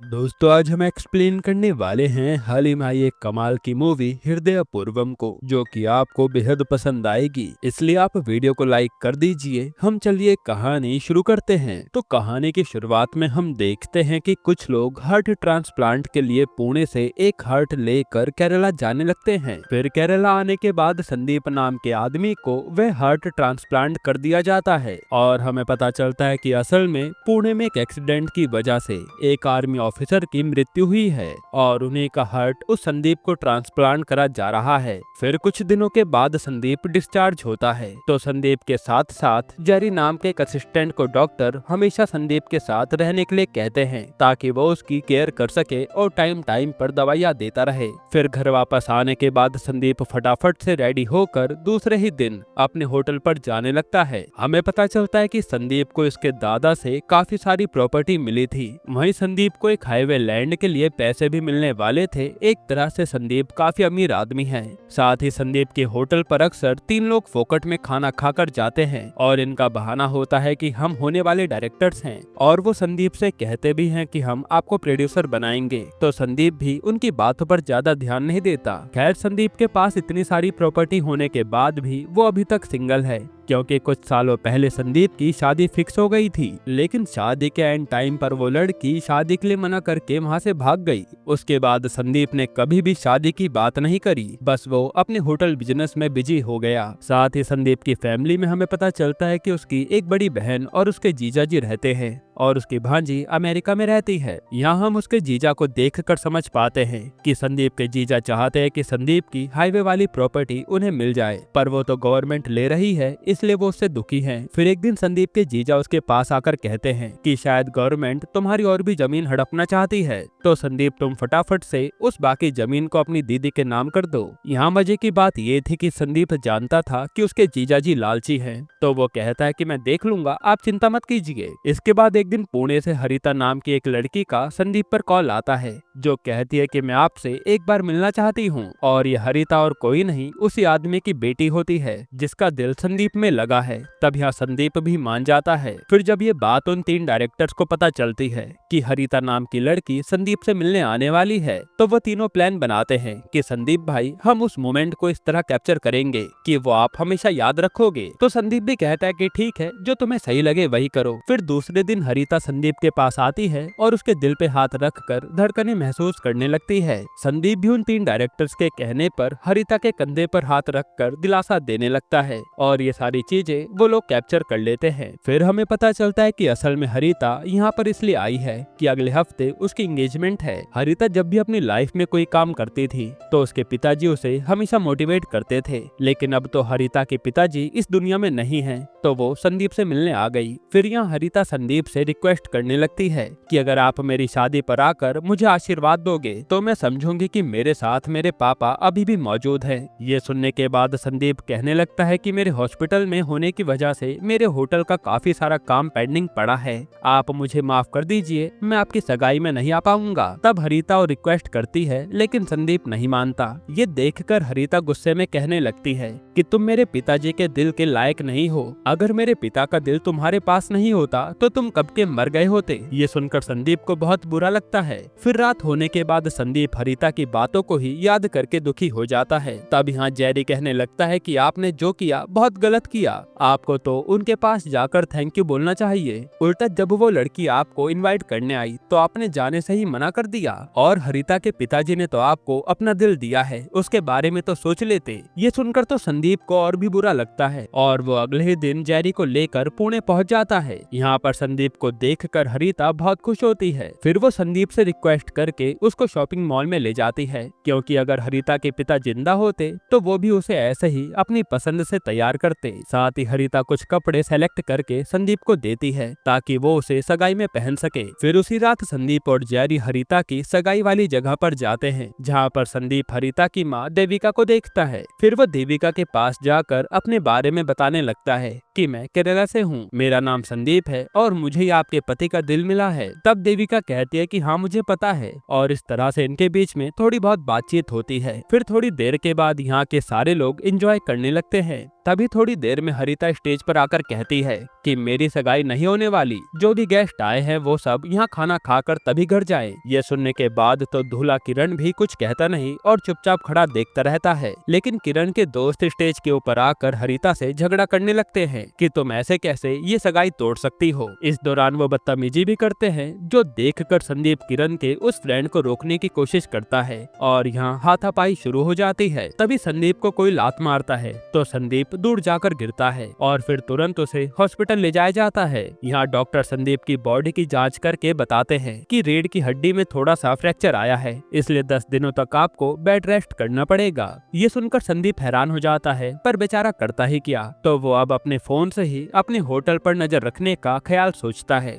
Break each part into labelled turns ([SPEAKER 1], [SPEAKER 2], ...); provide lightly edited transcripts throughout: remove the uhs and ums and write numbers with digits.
[SPEAKER 1] दोस्तों आज हम एक्सप्लेन करने वाले हैं हाल ही में आई एक कमाल की मूवी हृदयपूर्वम को, जो कि आपको बेहद पसंद आएगी। इसलिए आप वीडियो को लाइक कर दीजिए। हम चलिए कहानी शुरू करते हैं। तो कहानी की शुरुआत में हम देखते हैं कि कुछ लोग हार्ट ट्रांसप्लांट के लिए पुणे से एक हार्ट लेकर केरला जाने लगते हैं। फिर केरला आने के बाद संदीप नाम के आदमी को वह हार्ट ट्रांसप्लांट कर दिया जाता है और हमें पता चलता है कि असल में पुणे में एक एक्सीडेंट की वजह से एक आर्मी ऑफिसर की मृत्यु हुई है और उन्हीं का हार्ट उस संदीप को ट्रांसप्लांट करा जा रहा है। फिर कुछ दिनों के बाद संदीप डिस्चार्ज होता है। तो संदीप के साथ साथ जेरी नाम के एक असिस्टेंट को डॉक्टर हमेशा संदीप के साथ रहने के लिए कहते हैं ताकि वो उसकी केयर कर सके और टाइम टाइम पर दवाइयाँ देता रहे। फिर घर वापस आने के बाद संदीप फटाफट से रेडी होकर दूसरे ही दिन अपने होटल पर जाने लगता है। हमें पता चलता है कि संदीप को इसके दादा से काफी सारी प्रॉपर्टी मिली थी। वहीं संदीप को एक हाईवे लैंड के लिए पैसे भी मिलने वाले थे। एक तरह से संदीप काफी अमीर आदमी है। साथ ही संदीप के होटल पर अक्सर 3 लोग फोकट में खाना खाकर जाते हैं और इनका बहाना होता है कि हम होने वाले डायरेक्टर्स हैं और वो संदीप से कहते भी हैं कि हम आपको प्रोड्यूसर बनाएंगे। तो संदीप भी उनकी बातों पर ज्यादा ध्यान नहीं देता। खैर संदीप के पास इतनी सारी प्रॉपर्टी होने के बाद भी वो अभी तक सिंगल है, क्योंकि कुछ सालों पहले संदीप की शादी फिक्स हो गई थी। लेकिन शादी के एंड टाइम पर वो लड़की शादी के लिए मना करके वहाँ से भाग गई। उसके बाद संदीप ने कभी भी शादी की बात नहीं करी, बस वो अपने होटल बिजनेस में बिजी हो गया। साथ ही संदीप की फैमिली में हमें पता चलता है कि उसकी एक बड़ी बहन और उसके जीजा जी रहते हैं और उसकी भांजी अमेरिका में रहती है। यहाँ हम उसके जीजा को देखकर समझ पाते हैं कि संदीप के जीजा चाहते हैं कि संदीप की हाईवे वाली प्रॉपर्टी उन्हें मिल जाए, पर वो तो गवर्नमेंट ले रही है, इसलिए वो उससे दुखी हैं। फिर एक दिन संदीप के जीजा उसके पास आकर कहते हैं कि शायद गवर्नमेंट तुम्हारी और भी जमीन हड़पना चाहती है, तो संदीप तुम फटाफट से उस बाकी जमीन को अपनी दीदी के नाम कर दो। यहाँ मजे की बात ये थी कि संदीप जानता था कि उसके जीजा जी लालची हैं, तो वो कहता है कि मैं देख लूंगा, आप चिंता मत कीजिए। इसके बाद एक दिन पुणे से हरिता नाम की एक लड़की का संदीप पर कॉल आता है, जो कहती है कि मैं आपसे एक बार मिलना चाहती हूँ। और ये हरिता और कोई नहीं, उसी आदमी की बेटी होती है जिसका दिल संदीप में लगा है। तब यहाँ संदीप भी मान जाता है। फिर जब ये बात उन 3 डायरेक्टर्स को पता चलती है कि हरिता नाम की लड़की संदीप से मिलने आने वाली है, तो वो तीनों प्लान बनाते हैं कि संदीप भाई हम उस मोमेंट को इस तरह कैप्चर करेंगे कि वो आप हमेशा याद रखोगे। तो संदीप भी कहता है कि ठीक है, जो तुम्हें सही लगे वही करो। फिर दूसरे दिन हरिता संदीप के पास आती है और उसके दिल पे हाथ रखकर धड़कनें महसूस करने लगती है। संदीप भी उन 3 डायरेक्टर्स के कहने पर हरिता के कंधे पर हाथ रखकर दिलासा देने लगता है और ये सारी चीजें वो लोग कैप्चर कर लेते हैं। फिर हमें पता चलता है कि असल में हरिता यहाँ पर इसलिए आई है कि अगले हफ्ते उसकी एंगेजमेंट है। हरिता जब भी अपनी लाइफ में कोई काम करती थी तो उसके पिताजी उसे हमेशा मोटिवेट करते थे, लेकिन अब तो हरिता के पिताजी इस दुनिया में नहीं है, तो वो संदीप से मिलने आ गई। फिर यहाँ हरिता संदीप से रिक्वेस्ट करने लगती है कि अगर आप मेरी शादी पर आकर मुझे आशीर्वाद दोगे तो मैं समझूंगी कि मेरे साथ मेरे पापा अभी भी मौजूद हैं। ये सुनने के बाद संदीप कहने लगता है कि मेरे हॉस्पिटल में होने की वजह से मेरे होटल का काफी सारा काम पेंडिंग पड़ा है, आप मुझे माफ कर दीजिए, मैं आपकी सगाई में नहीं आ पाऊंगा। तब हरिता और रिक्वेस्ट करती है, लेकिन संदीप नहीं मानता। ये देखकर हरिता गुस्से में कहने लगती है कि तुम मेरे पिताजी के दिल के लायक नहीं हो, अगर मेरे पिता का दिल तुम्हारे पास नहीं होता तो तुम कब के मर गए होते। ये सुनकर संदीप को बहुत बुरा लगता है। फिर रात होने के बाद संदीप हरिता की बातों को ही याद करके दुखी हो जाता है। तब यहाँ जेरी कहने लगता है कि आपने जो किया बहुत गलत किया, आपको तो उनके पास जाकर थैंक यू बोलना चाहिए। उल्टा जब वो लड़की आपको इनवाइट करने आई तो आपने जाने से ही मना कर दिया, और हरिता के पिताजी ने तो आपको अपना दिल दिया है, उसके बारे में तो सोच लेते। ये सुनकर तो संदीप को और भी बुरा लगता है और वो अगले ही दिन जेरी को लेकर पुणे पहुंच जाता है। यहाँ पर संदीप को देखकर हरिता बहुत खुश होती है। फिर वो संदीप से रिक्वेस्ट करके उसको शॉपिंग मॉल में ले जाती है, क्योंकि अगर हरिता के पिता जिंदा होते तो वो भी उसे ऐसे ही अपनी पसंद से तैयार करते। साथ ही हरिता कुछ कपड़े सेलेक्ट करके संदीप को देती है ताकि वो उसे सगाई में पहन सके। फिर उसी रात संदीप और जेरी हरिता की सगाई वाली जगह पर जाते हैं, जहाँ पर संदीप हरिता की माँ देविका को देखता है। फिर वो देविका के पास जाकर अपने बारे में बताने लगता है कि मैं केरला से हूँ, मेरा नाम संदीप है और मुझे ही आपके पति का दिल मिला है। तब देविका कहती है कि हाँ मुझे पता है, और इस तरह से इनके बीच में थोड़ी बहुत बातचीत होती है। फिर थोड़ी देर के बाद यहाँ के सारे लोग एंजॉय करने लगते हैं। तभी थोड़ी देर में हरिता स्टेज पर आकर कहती है कि मेरी सगाई नहीं होने वाली, जो भी गेस्ट आए हैं वो सब यहाँ खाना खाकर तभी घर जाएं। ये सुनने के बाद तो दूल्हा किरण भी कुछ कहता नहीं और चुपचाप खड़ा देखता रहता है। लेकिन किरण के दोस्त स्टेज के ऊपर आकर हरिता से झगड़ा करने लगते हैं कि तुम ऐसे कैसे ये सगाई तोड़ सकती हो। इस दौरान वो बदतमीजी भी करते हैं, जो देखकर संदीप किरण के उस फ्रेंड को रोकने की कोशिश करता है और यहाँ हाथापाई शुरू हो जाती है। तभी संदीप को कोई लात मारता है तो संदीप दूर जाकर गिरता है और फिर तुरंत उसे हॉस्पिटल ले जाया जाता है। यहाँ डॉक्टर संदीप की बॉडी की जांच करके बताते हैं कि रीढ़ की हड्डी में थोड़ा सा फ्रैक्चर आया है, इसलिए 10 दिनों तक आपको बेड रेस्ट करना पड़ेगा। ये सुनकर संदीप हैरान हो जाता है, पर बेचारा करता ही क्या। तो वो अब अपने फोन से ही अपने होटल पर नजर रखने का ख्याल सोचता है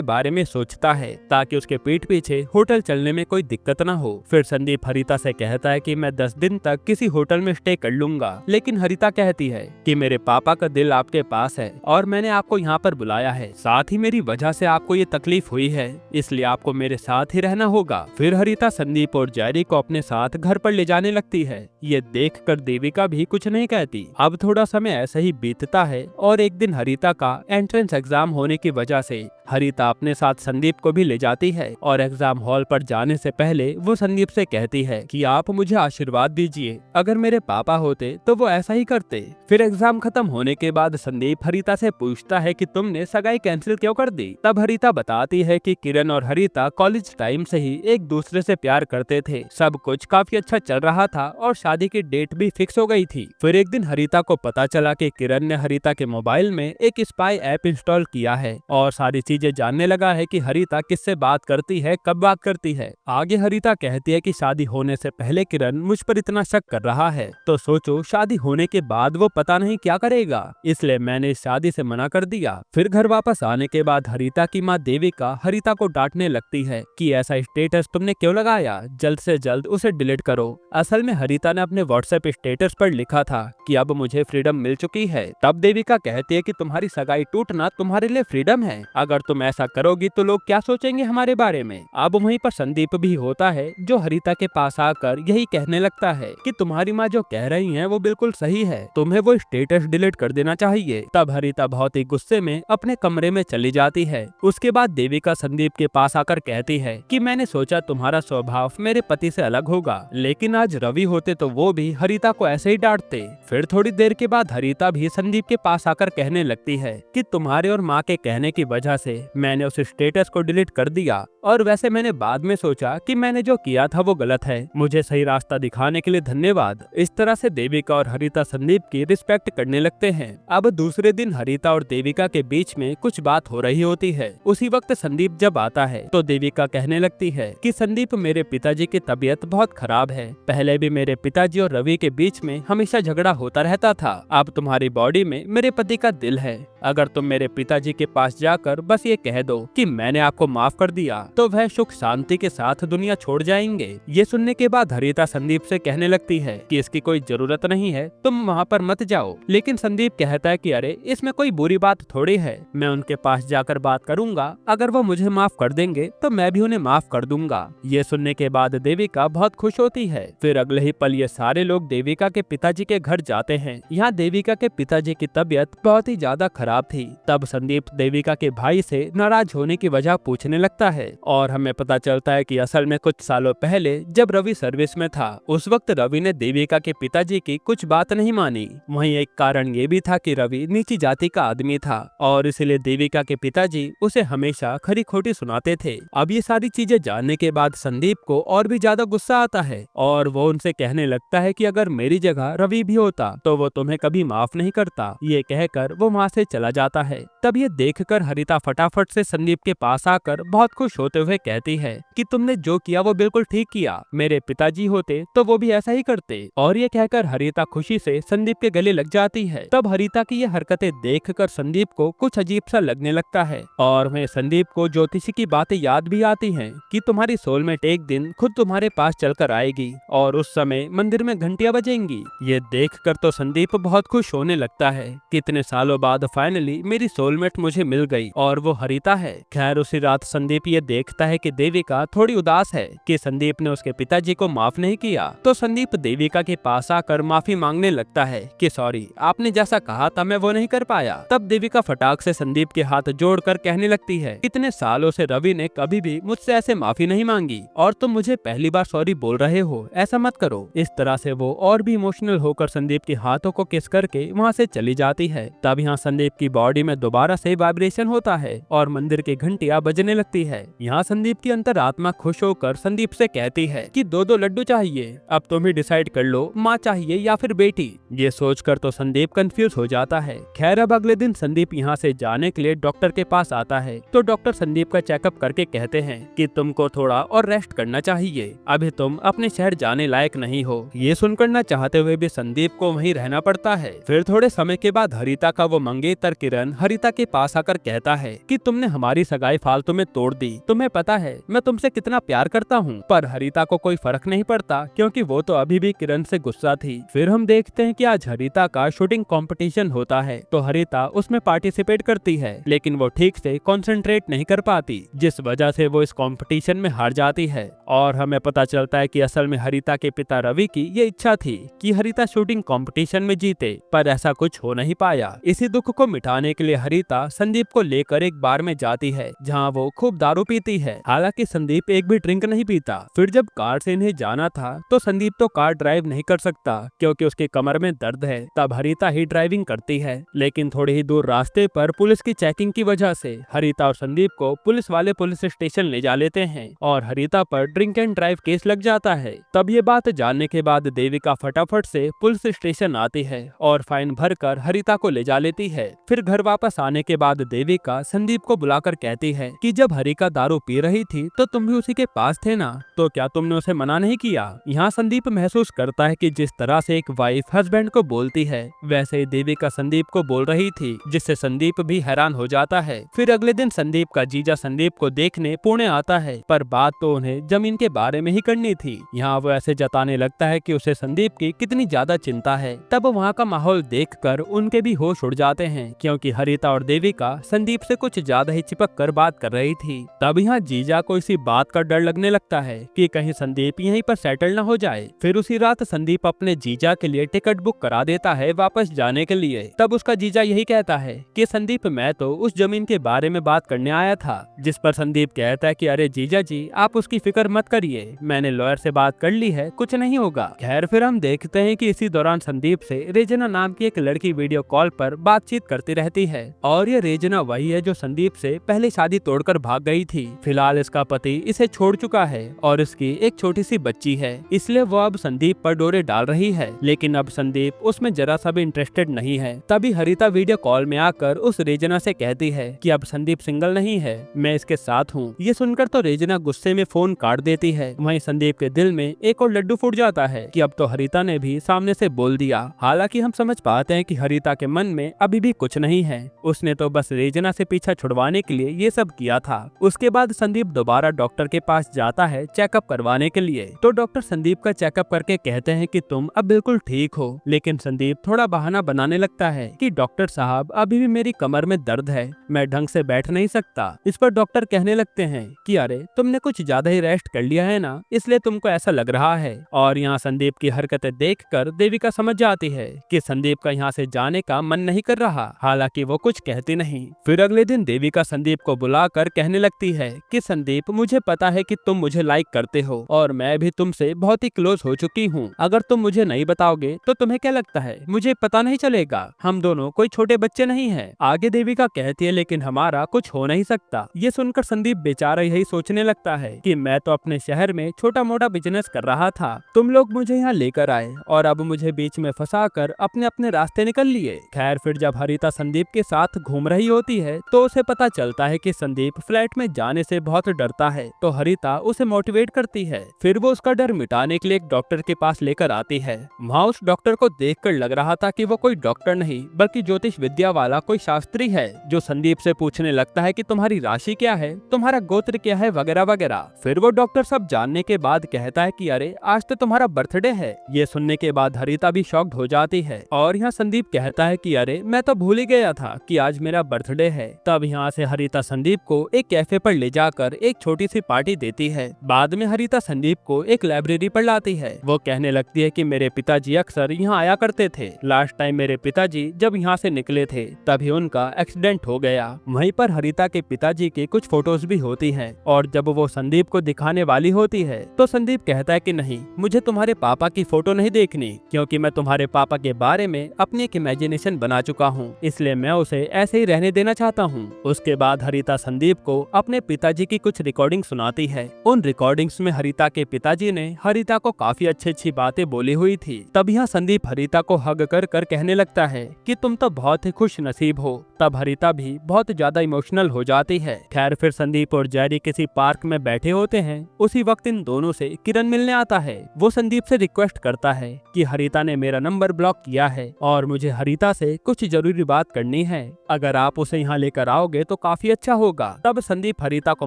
[SPEAKER 1] बारे में सोचता है ताकि उसके पीठ पीछे होटल चलने में कोई दिक्कत न हो। फिर संदीप हरिता से कहता है कि मैं 10 दिन तक किसी होटल में स्टे कर लूंगा, लेकिन हरिता कहती है कि मेरे पापा का दिल आपके पास है और मैंने आपको यहाँ पर बुलाया है, साथ ही मेरी वजह से आपको ये तकलीफ हुई है, इसलिए आपको मेरे साथ ही रहना होगा। फिर हरिता संदीप और जैरी को अपने साथ घर पर ले जाने लगती है। ये देखकर देविका भी कुछ नहीं कहती। अब थोड़ा समय ऐसे ही बीतता है और एक दिन हरिता का एंट्रेंस एग्जाम होने की वजह से हरिता अपने साथ संदीप को भी ले जाती है और एग्जाम हॉल पर जाने से पहले वो संदीप से कहती है कि आप मुझे आशीर्वाद दीजिए, अगर मेरे पापा होते तो वो ऐसा ही करते। फिर एग्जाम खत्म होने के बाद संदीप हरिता से पूछता है कि तुमने सगाई कैंसिल क्यों कर दी। तब हरिता बताती है कि किरण और हरिता कॉलेज टाइम से ही एक दूसरे से प्यार करते थे, सब कुछ काफी अच्छा चल रहा था और शादी की डेट भी फिक्स हो गई थी। फिर एक दिन हरिता को पता चला कि किरण ने हरिता के मोबाइल में एक स्पाई ऐप इंस्टॉल किया है और सारी चीजें जानने लगा है कि हरिता किससे बात करती है, कब बात करती है। आगे हरिता कहती है कि शादी होने से पहले किरण मुझ पर इतना शक कर रहा है, तो सोचो शादी होने के बाद वो पता नहीं क्या करेगा, इसलिए मैंने इस शादी से मना कर दिया। फिर घर वापस आने के बाद हरिता की माँ देविका हरिता को डांटने लगती है कि ऐसा स्टेटस तुमने क्यों लगाया, जल्द से जल्द उसे डिलीट करो। असल में हरिता ने अपने व्हाट्सएप स्टेटस पर लिखा था कि अब मुझे फ्रीडम मिल चुकी है। तब देविका कहती है कि तुम्हारी सगाई टूटना तुम्हारे लिए फ्रीडम है, अगर तुम ऐसा करोगी तो लोग क्या सोचेंगे हमारे बारे में। अब वहीं पर संदीप भी होता है, जो हरिता के पास आकर यही कहने लगता है कि तुम्हारी माँ जो कह रही है वो बिल्कुल सही है, तुम्हें वो स्टेटस डिलीट कर देना चाहिए। तब हरिता बहुत ही गुस्से में अपने कमरे में चली जाती है। उसके बाद देविका संदीप के पास आकर कहती है कि मैंने सोचा तुम्हारा स्वभाव मेरे पति से अलग होगा, लेकिन आज रवि होते तो वो भी हरिता को ऐसे ही डांटते। फिर थोड़ी देर के बाद हरिता भी संदीप के पास आकर कहने लगती है कि तुम्हारे और माँ के कहने की वजह से मैंने उस स्टेटस को डिलीट कर दिया, और वैसे मैंने बाद में सोचा कि मैंने जो किया था वो गलत है, मुझे सही रास्ता दिखाने के लिए धन्यवाद। इस तरह से देविका और हरिता संदीप की रिस्पेक्ट करने लगते हैं। अब दूसरे दिन हरिता और देविका के बीच में कुछ बात हो रही होती है। उसी वक्त संदीप जब आता है तो देविका कहने लगती है कि संदीप मेरे पिताजी की तबीयत बहुत खराब है, पहले भी मेरे पिताजी और रवि के बीच में हमेशा झगड़ा होता रहता था, अब तुम्हारी बॉडी में मेरे पति का दिल है, अगर तुम मेरे पिताजी के पास जाकर बस ये कह दो कि मैंने आपको माफ कर दिया तो वह सुख शांति के साथ दुनिया छोड़ जाएंगे। ये सुनने के बाद हरिता संदीप से कहने लगती है कि इसकी कोई जरूरत नहीं है, तुम वहाँ पर मत जाओ। लेकिन संदीप कहता है कि अरे इसमें कोई बुरी बात थोड़ी है, मैं उनके पास जाकर बात करूंगा, अगर वो मुझे माफ कर देंगे तो मैं भी उन्हें माफ कर दूंगा। ये सुनने के बाद देविका बहुत खुश होती है। फिर अगले ही पल ये सारे लोग देविका के पिताजी के घर जाते हैं। यहाँ देविका के पिताजी की तबीयत बहुत ही ज्यादा खराब थी। तब संदीप देविका के भाई से नाराज होने की वजह पूछने लगता है और हमें पता चलता है कि असल में कुछ सालों पहले जब रवि सर्विस में था, उस वक्त रवि ने देविका के पिताजी की कुछ बात नहीं मानी। वहीं एक कारण ये भी था कि रवि नीची जाति का आदमी था और इसलिए देविका के पिताजी उसे हमेशा खरी खोटी सुनाते थे। अब ये सारी चीजें जानने के बाद संदीप को और भी ज्यादा गुस्सा आता है और वो उनसे कहने लगता है कि अगर मेरी जगह रवि भी होता तो वो तुम्हें कभी माफ नहीं करता। ये कहकर वो वहाँ से चला जाता है। तब ये देखकर हरिता फटाफट से संदीप के पास आकर बहुत खुश होते हुए कहती है कि तुमने जो किया वो बिल्कुल ठीक किया, मेरे पिताजी होते तो वो भी ऐसा ही करते। और ये कहकर हरिता खुशी से संदीप के गले लग जाती है। तब हरिता की ये हरकतें देखकर संदीप को कुछ अजीब सा लगने लगता है और वह संदीप को ज्योतिषी की बातें याद भी आती हैं कि तुम्हारी सोलमेट एक दिन खुद तुम्हारे पास चलकर आएगी और उस समय मंदिर में घंटियां बजेंगी। ये देखकर तो संदीप बहुत खुश होने लगता है। कितने सालों बाद फाइनली मेरी सोलमेट मुझे मिल गई और वो हरिता है। खैर उसी रात संदीप ये देखता है कि देविका थोड़ी उदास है कि संदीप ने उसके पिताजी को माफ नहीं किया। तो संदीप देविका के पास आकर माफी मांगने लगता है कि सॉरी, आपने जैसा कहा था मैं वो नहीं कर पाया। तब देविका फटाक से संदीप के हाथ जोड़कर कहने लगती है, इतने सालों से रवि ने कभी भी मुझसे ऐसे माफी नहीं मांगी और तुम मुझे पहली बार सॉरी बोल रहे हो, ऐसा मत करो। इस तरह से वो और भी इमोशनल होकर संदीप के हाथों को किस करके वहाँ से चली जाती है। तब यहाँ संदीप की बॉडी में दोबारा से वाइब्रेशन होता है और मंदिर की घंटियां बजने लगती है। यहाँ संदीप की अंतरात्मा खुश होकर संदीप से कहती है कि दो लड्डू चाहिए, अब तुम ही डिसाइड कर लो, माँ चाहिए या फिर बेटी। ये सोचकर तो संदीप कंफ्यूज हो जाता है। खैर अब अगले दिन संदीप यहाँ से जाने के लिए डॉक्टर के पास आता है तो डॉक्टर संदीप का चेकअप करके कहते हैं कि तुमको थोड़ा और रेस्ट करना चाहिए, अभी तुम अपने शहर जाने लायक नहीं हो। ये सुनकर न चाहते हुए भी संदीप को वहीं रहना पड़ता है। फिर थोड़े समय के बाद हरिता का वो मंगेतर किरण हरिता के पास आकर कहता है कि तुमने हमारी सगाई फालतू में तोड़ दी, तुम्हें पता है मैं तुमसे कितना प्यार करता हूँ। पर हरिता को कोई फर्क नहीं पड़ता क्योंकि वो तो अभी भी किरण से गुस्सा थी। फिर हम देखते हैं कि आज हरिता का शूटिंग कंपटीशन होता है तो हरिता उसमें पार्टिसिपेट करती है लेकिन वो ठीक से कंसंट्रेट नहीं कर पाती, जिस वजह से वो इस कंपटीशन में हार जाती है। और हमें पता चलता है कि असल में हरिता के पिता रवि की ये इच्छा थी कि हरिता शूटिंग कंपटीशन में जीते, पर ऐसा कुछ हो नहीं पाया। इसी दुख को मिटाने के लिए हरिता संदीप को लेकर एक बार में जाती है जहाँ वो खूब दारू पीती है। हालांकि संदीप एक भी ड्रिंक नहीं पीता। फिर जब कार से इन्हें जाना था तो संदीप तो कार ड्राइव नहीं कर सकता क्योंकि उसके कमर में दर्द है। तब हरिता ही ड्राइविंग करती है, लेकिन थोड़ी ही दूर रास्ते पर पुलिस की चेकिंग की वजह से हरिता और संदीप को पुलिस वाले पुलिस स्टेशन ले जा लेते हैं और हरिता पर ड्रिंक एंड ड्राइव केस लग जाता है। तब ये बात जानने के बाद देविका फटाफट से पुलिस स्टेशन आती है और फाइन भरकर हरिता को ले जा लेती है। फिर घर वापस आने के बाद देविका संदीप को बुलाकर कहती है कि जब हरिका दारू पी रही थी तो तुम भी उसी के पास थे ना, तो क्या तुमने उसे मना नहीं किया। यहाँ संदीप महसूस करता है कि जिस तरह से एक वाइफ हस्बैंड को बोलती है वैसे ही देविका संदीप को बोल रही थी, जिससे संदीप भी हैरान हो जाता है। फिर अगले दिन संदीप का जीजा संदीप को देखने पुणे आता है, पर बात तो उन्हें जमीन के बारे में ही करनी थी। यहाँ वो ऐसे जताने लगता है कि उसे संदीप की कितनी ज्यादा चिंता है। तब वहाँ का माहौल देखकर उनके भी होश उड़ जाते हैं क्योंकि हरिता और देविका संदीप से कुछ ज्यादा ही चिपक कर बात कर रही थी। तब यहाँ जीजा को इसी बात का डर लगने लगता है कि कहीं संदीप यहीं पर सेटल न हो जाए। फिर उसी रात संदीप अपने जीजा के लिए टिकट बुक करा देता है वापस जाने के लिए। तब उसका जीजा यही कहता है कि संदीप मैं तो उस जमीन के बारे में बात करने आया था, जिस पर संदीप कहता है कि अरे जीजा जी आप उसकी फिक्र मत करिए, मैंने लॉयर से बात कर ली है, कुछ नहीं होगा। खैर फिर हम देखते हैं कि इसी दौरान संदीप से रेजना नाम की एक लड़की वीडियो कॉल पर बातचीत करती रहती है और ये रेजना वही है जो संदीप से पहले शादी तोड़कर भाग गई थी। फिलहाल इसका पति इसे छोड़ चुका है और इसकी एक छोटी सी बच्ची है, इसलिए वो अब संदीप पर डोरे डाल रही है, लेकिन अब संदीप उसमें जरा सा भी इंटरेस्टेड नहीं है। तभी हरिता वीडियो कॉल में आकर उस रेजना से कहती है कि अब संदीप सिंगल नहीं है, मैं इसके साथ हूँ। ये सुनकर तो रेजना गुस्से में फोन काट देती है। वहीं संदीप के दिल में एक और लड्डू फूट जाता है कि अब तो हरिता ने भी सामने से बोल दिया। हालांकि हम समझ पाते हैं कि हरिता के मन में अभी भी कुछ नहीं है, उसने तो बस रेजना से पीछा छुड़वाने के लिए ये सब किया था। उसके बाद संदीप दोबारा डॉक्टर के पास जाता है चेकअप करवाने के लिए। तो डॉक्टर संदीप का चेकअप करके कहते हैं कि तुम अब बिल्कुल ठीक हो, लेकिन संदीप थोड़ा बहाना बनाने लगता है कि डॉक्टर साहब अभी भी मेरी कमर में दर्द है, मैं ढंग से बैठ नहीं सकता। इस पर डॉक्टर कहने लगते हैं कि अरे तुमने कुछ ज्यादा ही रेस्ट कर लिया है ना, इसलिए तुमको ऐसा लग रहा है। और यहाँ संदीप की हरकतें देखकर देविका समझ जाती है कि संदीप का यहाँ से जाने का मन नहीं कर रहा, हालांकि वो कुछ कहती नहीं। फिर अगले दिन देविका संदीप को बुलाकर कहने लगती है कि संदीप मुझे पता है कि तुम मुझे लाइक करते हो और मैं भी तुमसे बहुत ही क्लोज हो चुकी हूँ, अगर तुम मुझे नहीं बताओगे तो तुम्हें क्या लगता है मुझे पता नहीं चलेगा, हम दोनों कोई छोटे बच्चे नहीं है। आगे देविका कहती है लेकिन हमारा कुछ हो नहीं सकता। ये सुनकर संदीप बेचारा यही सोचने लगता है कि मैं तो अपने शहर में छोटा मोटा बिजनेस कर रहा था, तुम लोग मुझे यहाँ लेकर आए और अब मुझे बीच में फंसा कर अपने अपने रास्ते निकल लिए। खैर फिर जब हरिता संदीप के साथ घूम रही होती है तो उसे पता चलता है कि संदीप फ्लैट में जाने से बहुत डरता है, तो हरिता उसे मोटिवेट करती है। फिर वो उसका डर मिटाने के लिए एक डॉक्टर के पास लेकर आती है। वहाँ उस डॉक्टर को देखकर लग रहा था कि वो कोई डॉक्टर नहीं बल्कि ज्योतिष विद्या वाला कोई शास्त्री है, जो संदीप से पूछने लगता है कि तुम्हारी राशि क्या है, तुम्हारा गोत्र क्या है, वगैरह वगैरह। फिर वो डॉक्टर सब जानने के बाद कहता है कि अरे आज तो तुम्हारा बर्थडे है। ये सुनने के बाद हरिता भी शॉक्ड हो जाती है और यहाँ संदीप कहता है कि अरे मैं तो भूल ही गया था कि आज मेरा बर्थडे है। तब यहाँ से हरिता संदीप को एक कैफे पर ले जाकर एक छोटी सी पार्टी देती है। बाद में हरिता संदीप को एक लाइब्रेरी पर लाती है। वो कहने लगती है कि मेरे पिताजी अक्सर यहाँ आया करते थे। लास्ट टाइम मेरे पिताजी जब यहाँ से निकले थे तभी उनका एक्सीडेंट हो गया। वहीं पर हरिता के पिताजी की कुछ फोटोज भी होती हैं और जब वो संदीप को दिखाने वाली होती है तो संदीप कहता है कि नहीं, मुझे तुम्हारे पापा की फोटो नहीं देखनी, क्योंकि मैं तुम्हारे पापा के बारे में अपनी एक इमेजिनेशन बना चुका हूँ, इसलिए मैं उसे ऐसे ही रहने देना चाहता हूँ। उसके बाद हरिता संदीप को अपने पिताजी की कुछ रिकॉर्डिंग सुनाती है। उन रिकॉर्डिंग्स में हरिता के पिताजी ने हरिता को काफी अच्छी बातें बोली हुई थी। तब यहाँ संदीप हरिता को हग कर कहने लगता है कि तुम तो बहुत ही खुश नसीब हो। तब हरिता भी बहुत ज्यादा इमोशनल हो जाती है। खैर फिर संदीप और जैरी किसी पार्क में बैठे होते हैं। उसी वक्त इन दोनों से किरण मिलने आता है। वो संदीप से रिक्वेस्ट करता है कि हरिता ने मेरा नंबर ब्लॉक किया है और मुझे हरिता से कुछ जरूरी बात करनी है, अगर आप उसे यहाँ लेकर आओगे तो काफी अच्छा होगा। तब संदीप हरिता को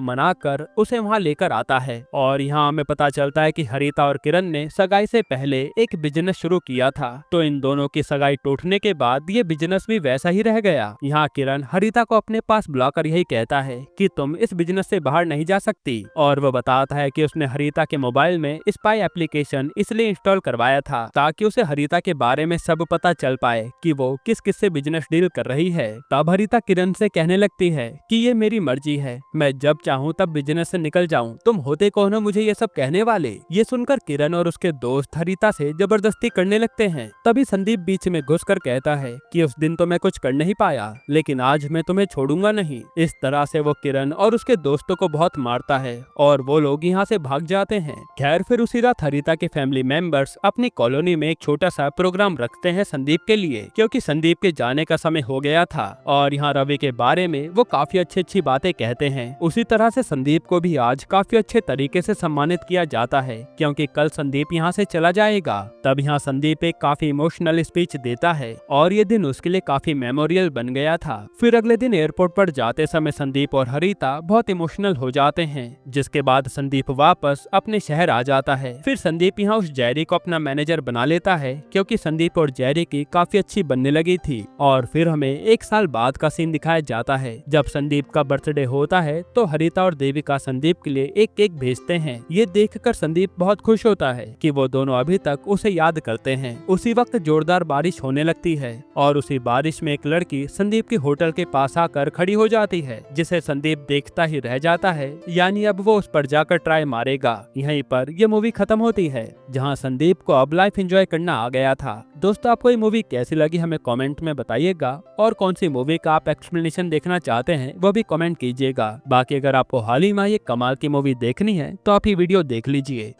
[SPEAKER 1] मनाकर उसे वहाँ लेकर आता है और यहाँ हमें पता चलता है कि हरिता और किरण ने सगाई से पहले एक बिजनेस शुरू किया था, तो इन दोनों की सगाई टूटने के बाद ये बिजनेस भी वैसा ही रह गया। यहाँ किरण हरिता को अपने पास बुलाकर यही कहता है कि तुम इस बिजनेस से बाहर नहीं जा सकती, और वो बताता है कि उसने हरिता के मोबाइल में स्पाई एप्लीकेशन इसलिए इंस्टॉल करवाया था ताकि उसे हरिता के बारे में सब पता चल पाए कि वो किस किस से बिजनेस डील कर रही है। तब हरिता किरण से कहने लगती है कि ये मेरी मर्जी है, मैं जब चाहूँ तब बिजनेस से निकल जाऊँ, तुम होते कौन हो मुझे ये सब कहने वाले। ये सुनकर किरण और उसके दोस्त हरिता से जबरदस्ती करने लगते हैं। तभी संदीप बीच में घुसकर कहता है कि उस दिन तो मैं कुछ कर नहीं पाया, लेकिन आज मैं तुम्हें छोड़ूंगा नहीं। इस तरह से वो किरण और उसके दोस्तों को बहुत मारता है और वो लोग यहाँ से भाग जाते हैं। खैर फिर उसी रात हरिता के फैमिली मेंबर्स अपनी कॉलोनी में एक छोटा सा प्रोग्राम रखते हैं संदीप के लिए, क्योंकि संदीप के जाने का समय हो गया था और यहाँ रवि के बारे में वो काफी अच्छी बातें कहते हैं। उसी तरह से संदीप को भी आज काफी अच्छे तरीके से सम्मानित किया जाता है, क्योंकि कल संदीप यहाँ से चला जाएगा। तब यहाँ संदीप एक काफी इमोशनल स्पीच देता है और ये दिन उसके लिए काफी मेमोरियल बन गया था। फिर अगले दिन एयरपोर्ट पर जाते समय संदीप और हरिता बहुत इमोशनल हो जाते हैं, जिसके बाद संदीप वापस अपने शहर आ जाता है। फिर संदीप यहाँ उस जैरी को अपना मैनेजर बना लेता है, क्योंकि संदीप और जैरी की काफी अच्छी बनने लगी थी। और फिर हमें एक साल बाद का सीन दिखाया जाता है, जब संदीप का बर्थडे होता है तो हरिता और देविका संदीप के लिए एक केक भेजते हैं। ये देखकर संदीप बहुत खुश होता है कि वो दोनों अभी तक उसे याद करते हैं। उसी वक्त जोरदार बारिश होने लगती है और उसी बारिश में एक लड़की संदीप के होटल के पास आकर खड़ी हो जाती है, जिसे संदीप देखता ही रह जाता है, यानी अब वो उस पर जाकर ट्राई मारेगा। यहीं पर ये मूवी खत्म होती है, जहां संदीप को अब लाइफ एंजॉय करना आ गया था। दोस्तों आपको ये मूवी कैसी लगी हमें कमेंट में बताइएगा, और कौन सी मूवी का आप एक्सप्लेनेशन देखना चाहते हैं वो भी कमेंट कीजिएगा। बाकी अगर आपको हाल ही में ये कमाल की मूवी देखनी है तो आप ये वीडियो देख लीजिए।